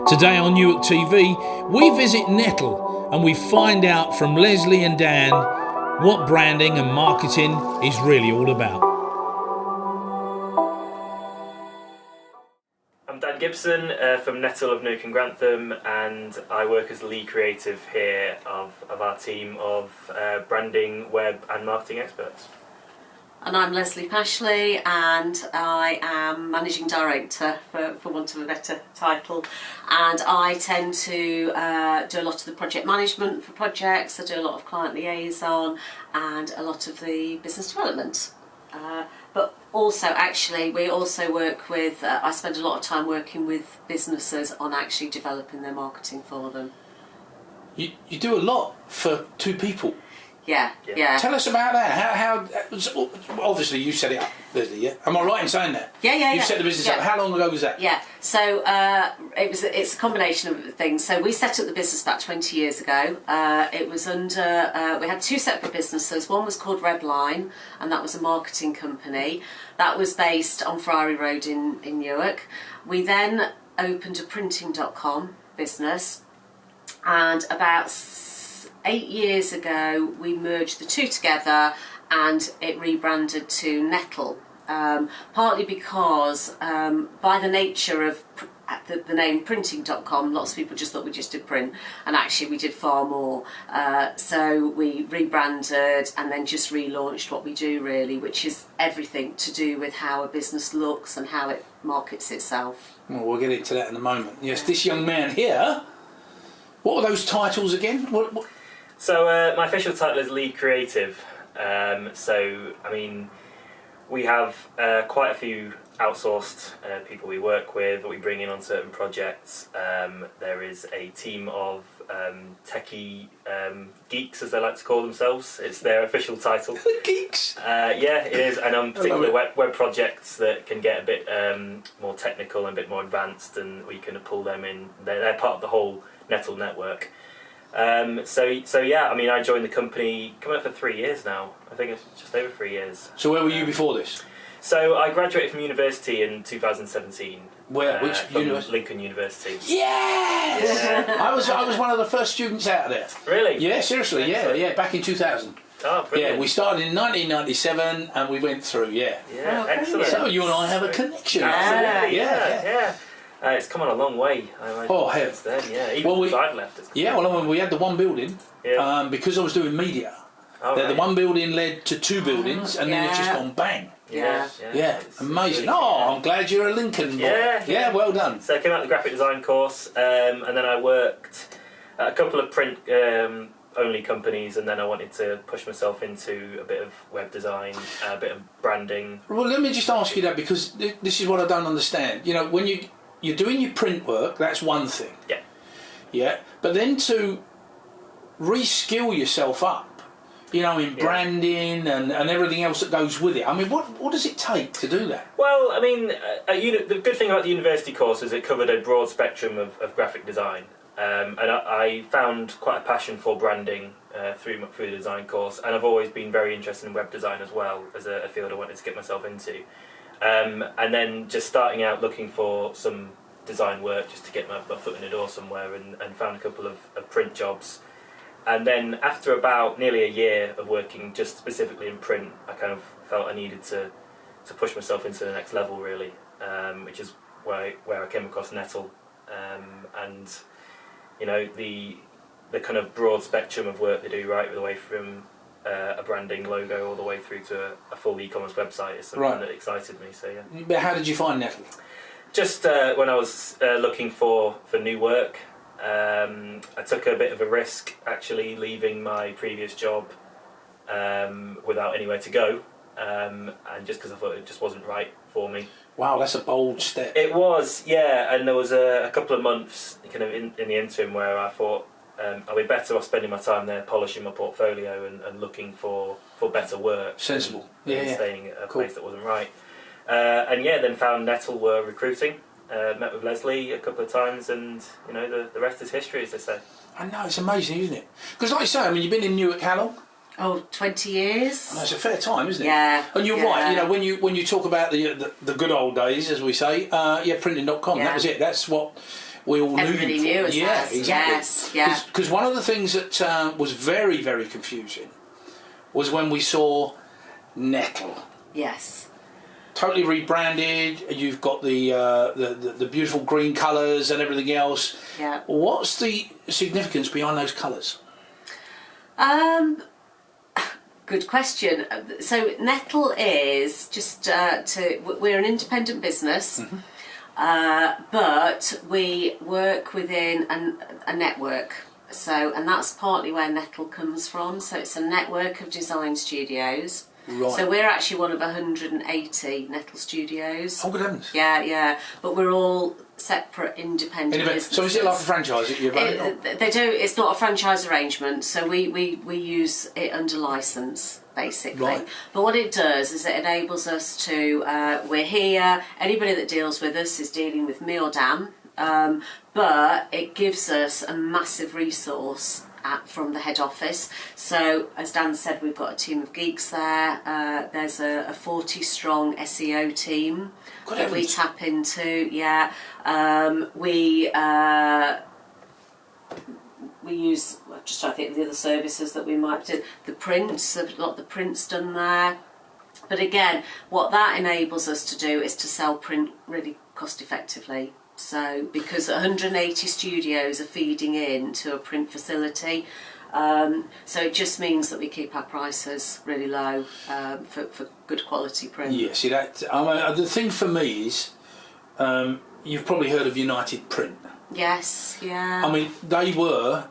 Today on Newark TV, we visit Nettl and we find out from Lesley and Dan what branding and marketing is really all about. I'm Dan Gibson from Nettl of Newark and Grantham, and I work as the lead creative here of our team of branding, web and marketing experts. And I'm Lesley Pashley, and I am Managing Director, for want of a better title. And I tend to do a lot of the project management for projects. I do a lot of client liaison and a lot of the business development. But also, actually, we also work with, I spend a lot of time working with businesses on actually developing their marketing for them. You do a lot for two people. Yeah. Tell us about that. How obviously you set it up, Lesley, yeah? Am I right in saying that? Yeah. You set the business up. How long ago was that? Yeah, so it's a combination of things. So we set up the business about 20 years ago. It was under, we had two separate businesses. One was called Redline, and that was a marketing company. That was based on Friary Road in Newark. We then opened a printing.com business, and about 8 years ago we merged the two together and it rebranded to Nettl, partly because by the nature of the name printing.com, lots of people just thought we just did print, and actually we did far more. So we rebranded and then just relaunched what we do really, which is everything to do with how a business looks and how it markets itself. Well, we'll get into that in a moment. Yes, this young man here, what were those titles again? What? So my official title is lead creative. So I mean, we have quite a few outsourced people we work with, or we bring in on certain projects. There is a team of techie geeks, as they like to call themselves. It's their official title. Geeks? Yeah, it is. And on particular web projects that can get a bit more technical and a bit more advanced, and we can pull them in. They're part of the whole Nettl network. So yeah, I mean, I joined the company coming up for 3 years now. I think it's just over 3 years. So where were you before this? So I graduated from university in 2017. Where? Which university? Lincoln University. Yes! Yeah. I was one of the first students out of there. Really? Yeah, seriously. Excellent. Yeah. Back in 2000. Oh, brilliant. Yeah, we started in 1997 and we went through. Yeah. Yeah, excellent. So you and I have a connection. Absolutely. Yeah. It's come on a long way. Since then, yeah. Even since I've left, it's well, we had the one building because I was doing media. The one building led to two buildings, and then it's just gone bang. Yeah. Amazing. I'm glad you're a Lincoln boy. Yeah, well done. So I came out the graphic design course, and then I worked at a couple of print only companies, and then I wanted to push myself into a bit of web design, a bit of branding. Well, let me just ask you that, because this is what I don't understand. You know, when you're doing your print work, that's one thing. Yeah. But then to reskill yourself up, you know, in branding and everything else that goes with it. I mean, what does it take to do that? Well, I mean, the good thing about the university course is it covered a broad spectrum of graphic design. And I found quite a passion for branding through the design course, and I've always been very interested in web design as well, as a field I wanted to get myself into. And then just starting out looking for some design work just to get my foot in the door somewhere, and found a couple of print jobs. And then after about nearly a year of working just specifically in print, I kind of felt I needed to push myself into the next level really, which is where I came across Nettl, and you know, the kind of broad spectrum of work they do, right the way from a branding logo all the way through to a full e-commerce website is something that excited me. So yeah. But how did you find Nettl? Just when I was looking for new work, I took a bit of a risk actually leaving my previous job without anywhere to go, and just because I thought it just wasn't right for me. Wow, that's a bold step. It was, yeah, and there was a couple of months kind of in the interim where I thought I'd be better off spending my time there polishing my portfolio and looking for better work. Sensible. Than staying at a place that wasn't right. And then found Nettl were recruiting, met with Lesley a couple of times, and you know, the rest is history, as they say. I know, it's amazing, isn't it? Because like you say, I mean, you've been in Newark how long? Oh, 20 years. And that's a fair time, isn't it? Yeah. And you're right. You know, when you talk about the good old days, as we say, printing.com. That was it. That's what we all Everybody knew you for. knew us Yeah, as. exactly. Yes, yeah. Because one of the things that was very, very confusing was when we saw Nettl. Yes. Totally rebranded. You've got the beautiful green colours and everything else. Yeah. What's the significance behind those colours? Good question. So Nettl is just we're an independent business, but we work within a network. So, and that's partly where Nettl comes from. So it's a network of design studios. Right. So we're actually one of 180 Nettl studios. Oh, good heavens. Yeah. But we're all separate, independent businesses. So is it like a franchise that you're running? They do. It's not a franchise arrangement. So we use it under license, basically. Right. But what it does is it enables us to. We're here. Anybody that deals with us is dealing with me or Dan. But it gives us a massive resource from the head office. So as Dan said, we've got a team of geeks there. There's a 40 strong SEO team that we tap into. Yeah, we use, I'm just trying to think of the other services that we might do. The prints, a lot of the prints done there. But again, what that enables us to do is to sell print really cost effectively. So, because 180 studios are feeding in to a print facility, so it just means that we keep our prices really low for good quality print. Yeah, see that. The thing for me is, you've probably heard of United Print. Yes, yeah. I mean, they were,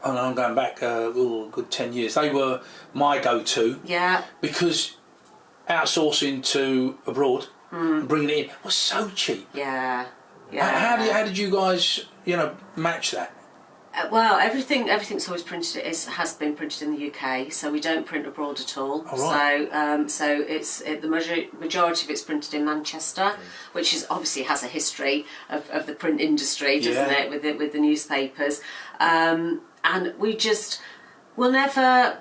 and I'm going back a good 10 years. They were my go-to. Yeah. Because outsourcing to abroad and bringing it in was so cheap. Yeah. How did you guys, match that? Well, everything's always printed. Has been printed in the UK, so we don't print abroad at all. Oh, right. So the majority of it's printed in Manchester, which is obviously has a history of the print industry, doesn't it? With the newspapers, and we'll never.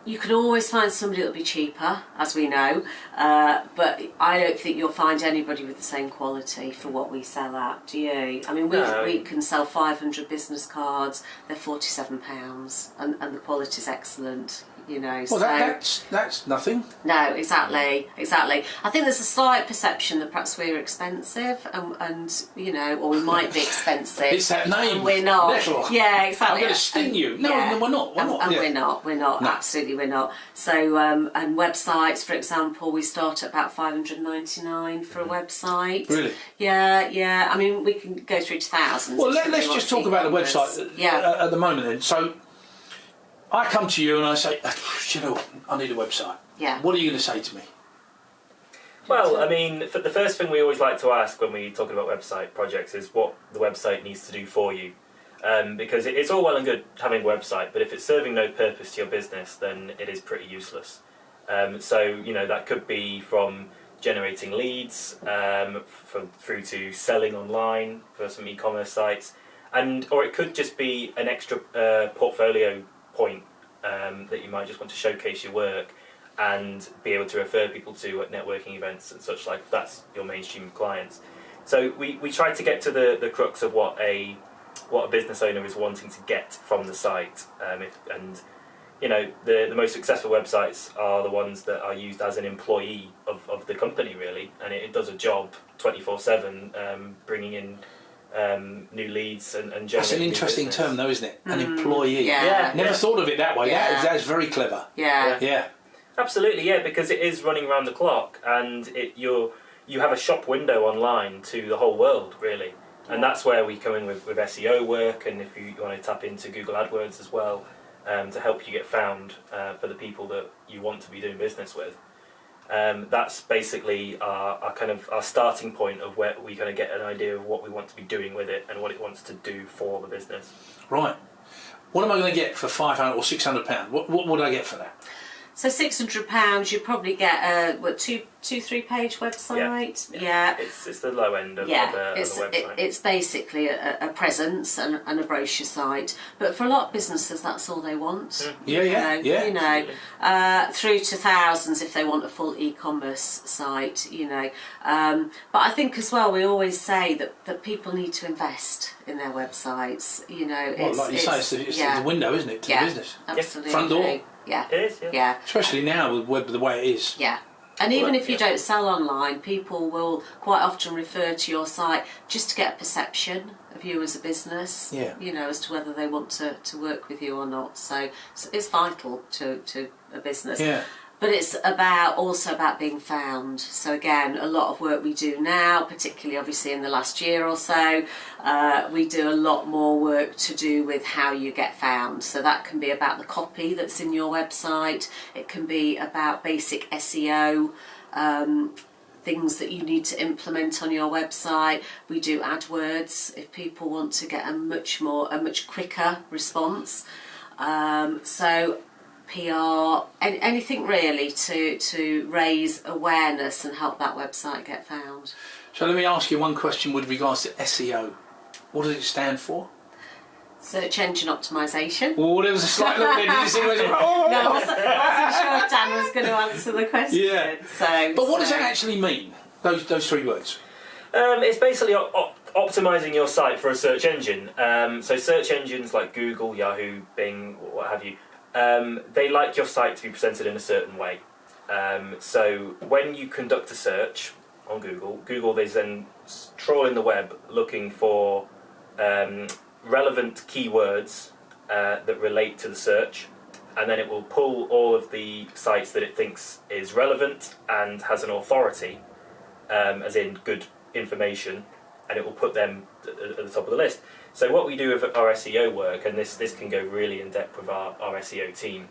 You can always find somebody that'll be cheaper, as we know, but I don't think you'll find anybody with the same quality for what we sell at, do you? I mean, we can sell 500 business cards, they're £47, and the quality's excellent, Well, so that's nothing. No, exactly. I think there's a slight perception that perhaps we're expensive, and or we might be expensive. It's that name. And we're not. Nettl. Yeah, exactly. I'm going to sting you. No, we're not. We're not. And we're not. No. Absolutely, we're not. So, and websites, for example, we start at about $599 for a website. Really? Yeah. I mean, we can go through to thousands. Well, let's just talk about the website at the moment then. So, I come to you and I say, I need a website. Yeah. What are you going to say to me? Well, I mean, the first thing we always like to ask when we're talking about website projects is what the website needs to do for you. Because it's all well and good having a website, but if it's serving no purpose to your business, then it is pretty useless. So, that could be from generating leads, through to selling online for some e-commerce sites, or it could just be an extra portfolio point that you might just want to showcase your work and be able to refer people to at networking events and such, like that's your mainstream of clients. So we try to get to the crux of what a business owner is wanting to get from the site, the most successful websites are the ones that are used as an employee of the company, really, and it does a job 24/7, bringing in new leads and generating. That's an interesting term, though, isn't it? An employee. Yeah. Never thought of it that way. Yeah. That's very clever. Yeah. Absolutely, yeah, because it is running around the clock, and you have a shop window online to the whole world, really, and that's where we come in with SEO work, and if you want to tap into Google AdWords as well, to help you get found for the people that you want to be doing business with. That's basically our starting point of where we kind of get an idea of what we want to be doing with it and what it wants to do for the business. Right. What am I going to get for £500 or £600? What would I get for that? So £600, you probably get a 2-3 page website. Yeah. It's the low end of the website. It's basically a presence and a brochure site. But for a lot of businesses, that's all they want. Through to thousands if they want a full e-commerce site. But I think as well, we always say that people need to invest in their websites. Like you say, it's the window, isn't it, to the business? Absolutely. Front door. Yeah. It is, yeah. Especially now with web the way it is. Yeah. And even if you don't sell online, people will quite often refer to your site just to get a perception of you as a business, as to whether they want to work with you or not. So it's vital to a business. Yeah. But it's also about being found. So again, a lot of work we do now, particularly obviously in the last year or so, we do a lot more work to do with how you get found. So that can be about the copy that's in your website. It can be about basic SEO, things that you need to implement on your website. We do AdWords if people want to get a much quicker response. So PR, anything really to raise awareness and help that website get found. So let me ask you one question with regards to SEO. What does it stand for? Search engine optimization. Oh, there was a slight look there. Did you see where it was? No, I wasn't sure if Dan was going to answer the question. Yeah. But what does it actually mean, those three words? It's basically optimizing your site for a search engine. So search engines like Google, Yahoo, Bing, what have you, they like your site to be presented in a certain way. So when you conduct a search on Google they then trawl in the web looking for relevant keywords that relate to the search, and then it will pull all of the sites that it thinks is relevant and has an authority, as in good information, and it will put them at the top of the list. So what we do with our SEO work, and this can go really in depth with our SEO team,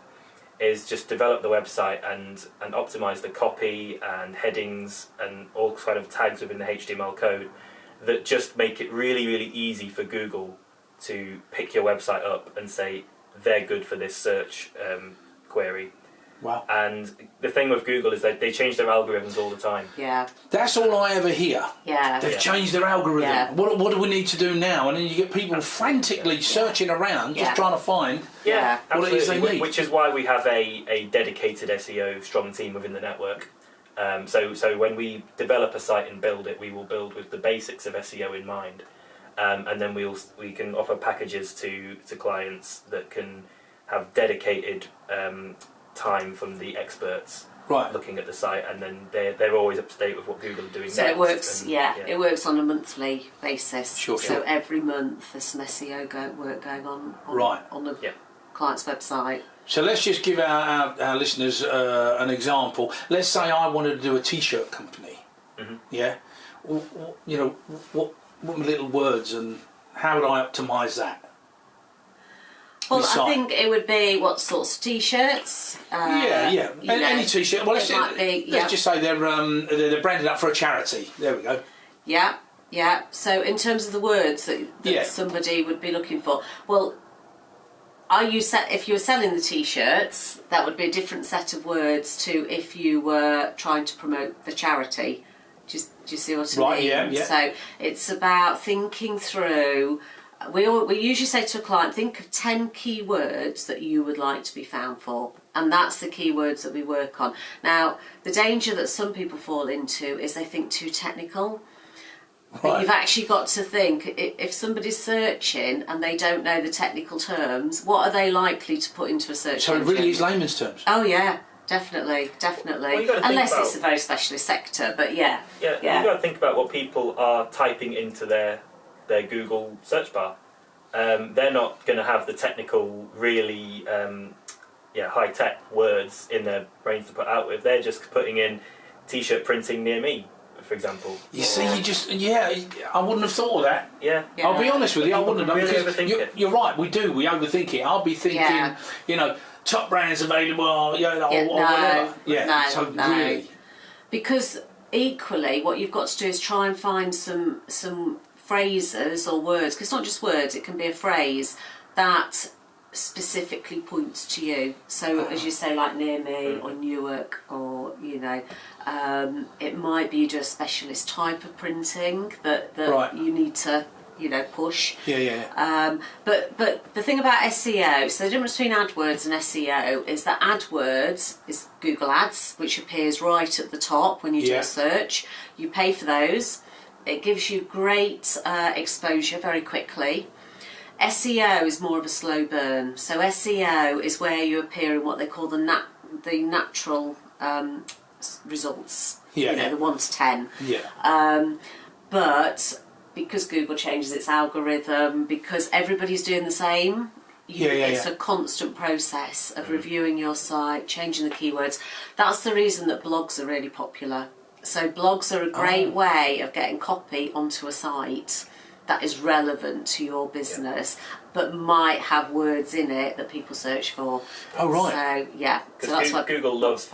is just develop the website and optimize the copy and headings and all kind of tags within the HTML code that just make it really, really easy for Google to pick your website up and say they're good for this search query. Wow. And the thing with Google is that they change their algorithms all the time. Yeah. That's all I ever hear. Yeah. They've changed their algorithm. Yeah. What do we need to do now? And then you get people frantically searching around, just trying to find what it is they need. Which is why we have a dedicated SEO strong team within the network. So when we develop a site and build it, we will build with the basics of SEO in mind. And then we can offer packages to clients that can have dedicated time from the experts looking at the site, and then they're always up to date with what Google are doing. So next. it works. And, it works on a monthly basis. Sure. So every month there's some SEO work going on the client's website. So let's just give our listeners an example. Let's say I wanted to do a T-shirt company. Mm-hmm. Yeah. What little words and how would I optimise that? Well, I think it would be what sorts of T-shirts. Any T-shirt. Well, let's just say they're branded up for a charity. There we go. Yeah. So in terms of the words that somebody would be looking for, well, if you were selling the T-shirts, that would be a different set of words to if you were trying to promote the charity. Do you see what I mean? Yeah. So it's about thinking through. We usually say to a client, think of 10 keywords that you would like to be found for, and that's the keywords that we work on. Now, the danger that some people fall into is they think too technical. But you've actually got to think, if somebody's searching and they don't know the technical terms, what are they likely to put into a search engine? So it really is layman's terms? Oh yeah, definitely. Well, unless it's a very specialist sector, but yeah. You've got to think about what people are typing into their Google search bar. They're not going to have the technical, really high-tech words in their brains to put out with. They're just putting in T-shirt printing near me, for example. You see, I wouldn't have thought of that. Yeah. I'll be honest with you, I wouldn't have. Really Because you're right, we overthink it. I'll be thinking, top brands available, or whatever. Really. Because equally, what you've got to do is try and find some phrases or words, because it's not just words, it can be a phrase that specifically points to you. So as you say, like near me or Newark, or it might be just a specialist type of printing that you need to push. But the thing about SEO, so the difference between AdWords and SEO is that AdWords is Google Ads, which appears right at the top when you do a search. You pay for those. It gives you great exposure very quickly. SEO is more of a slow burn. So SEO is where you appear in what they call the natural results. The 1 to 10. But because Google changes its algorithm, because everybody's doing the same, it's a constant process of reviewing your site, changing the keywords. That's the reason that blogs are really popular. So blogs are a great way of getting copy onto a site that is relevant to your business, but might have words in it that people search for. Oh, right. So, Because that's what Google loves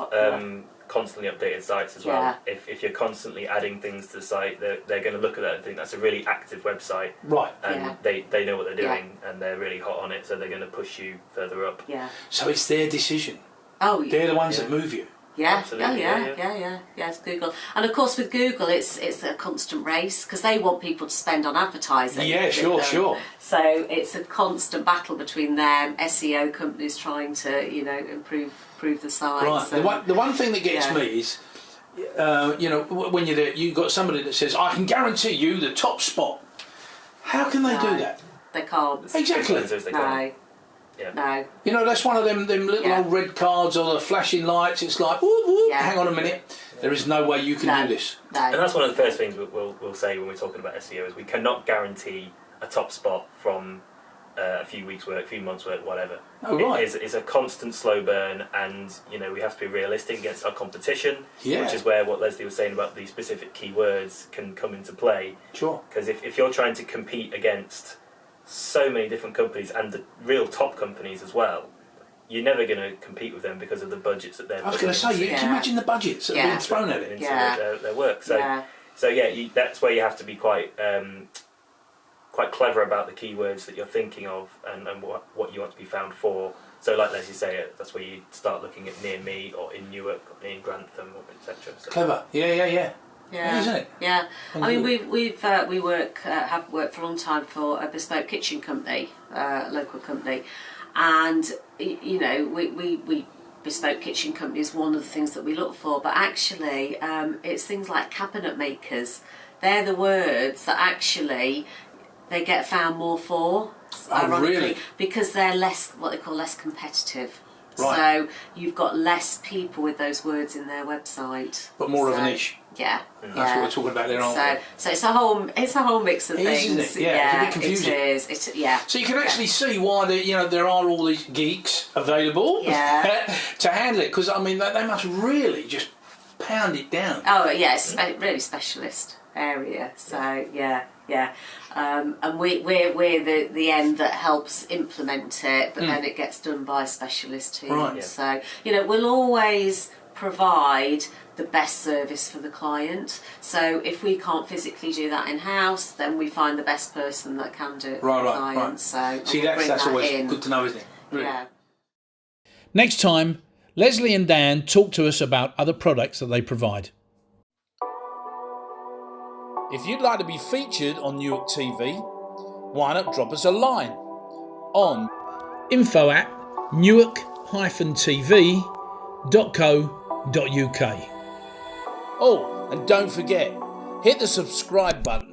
constantly updated sites as well. If you're constantly adding things to the site, they're going to look at that and think that's a really active website. Right. And they know what they're doing, and they're really hot on it, so they're going to push you further up. Yeah. So it's their decision. Oh, they're the ones that move you. Yeah, absolutely. Yeah, it's Google. And of course with Google it's a constant race because they want people to spend on advertising. Yeah, sure. So it's a constant battle between them, SEO companies trying to, improve the site. Right. So, The one thing that gets me is, when you're there, you've got somebody that says, I can guarantee you the top spot. How can they do that? They can't. Exactly. No. That's one of them little old red cards or the flashing lights. It's like, whoop, whoop, hang on a minute. There is no way you can do this. No. And that's one of the first things we'll say when we're talking about SEO is we cannot guarantee a top spot from a few weeks' work, a few months' work, whatever. Oh, right. It's a constant slow burn, and we have to be realistic against our competition, which is where what Lesley was saying about these specific keywords can come into play. Sure. Because if you're trying to compete against so many different companies and the real top companies as well, you're never going to compete with them because of the budgets that they're I was going to say, you can imagine the budgets that are being thrown at it. Into their work. So that's where you have to be quite clever about the keywords that you're thinking of and what you want to be found for. So like Lesley say, that's where you start looking at near me or in Newark or in Grantham, etc. So. Clever. Yeah. Yeah, isn't it? Yeah. I mean, we have worked for a long time for a bespoke kitchen company, local company, and we bespoke kitchen company is one of the things that we look for. But actually, it's things like cabinet makers. They're the words that actually they get found more for. Ironically, really? Because they're less competitive. Right. So you've got less people with those words in their website. But more of a niche. Yeah. That's what we're talking about there, aren't we? So it's a whole mix of things. Isn't it? Yeah, it's a bit confusing. It is. So you can actually see why there are all these geeks available to handle it, because I mean they must really just pound it down. Oh yeah, it's really specialist area. So yeah. And we're the end that helps implement it, but then it gets done by specialist teams. Right. Yeah. So we'll always provide the best service for the client. So if we can't physically do that in house, then we find the best person that can do it for the client. Right. So see, that's always good to know, isn't it? Really? Yeah. Next time, Lesley and Dan talk to us about other products that they provide. If you'd like to be featured on Newark TV, why not drop us a line on info@newark-tv.co.uk. Oh, and don't forget, hit the subscribe button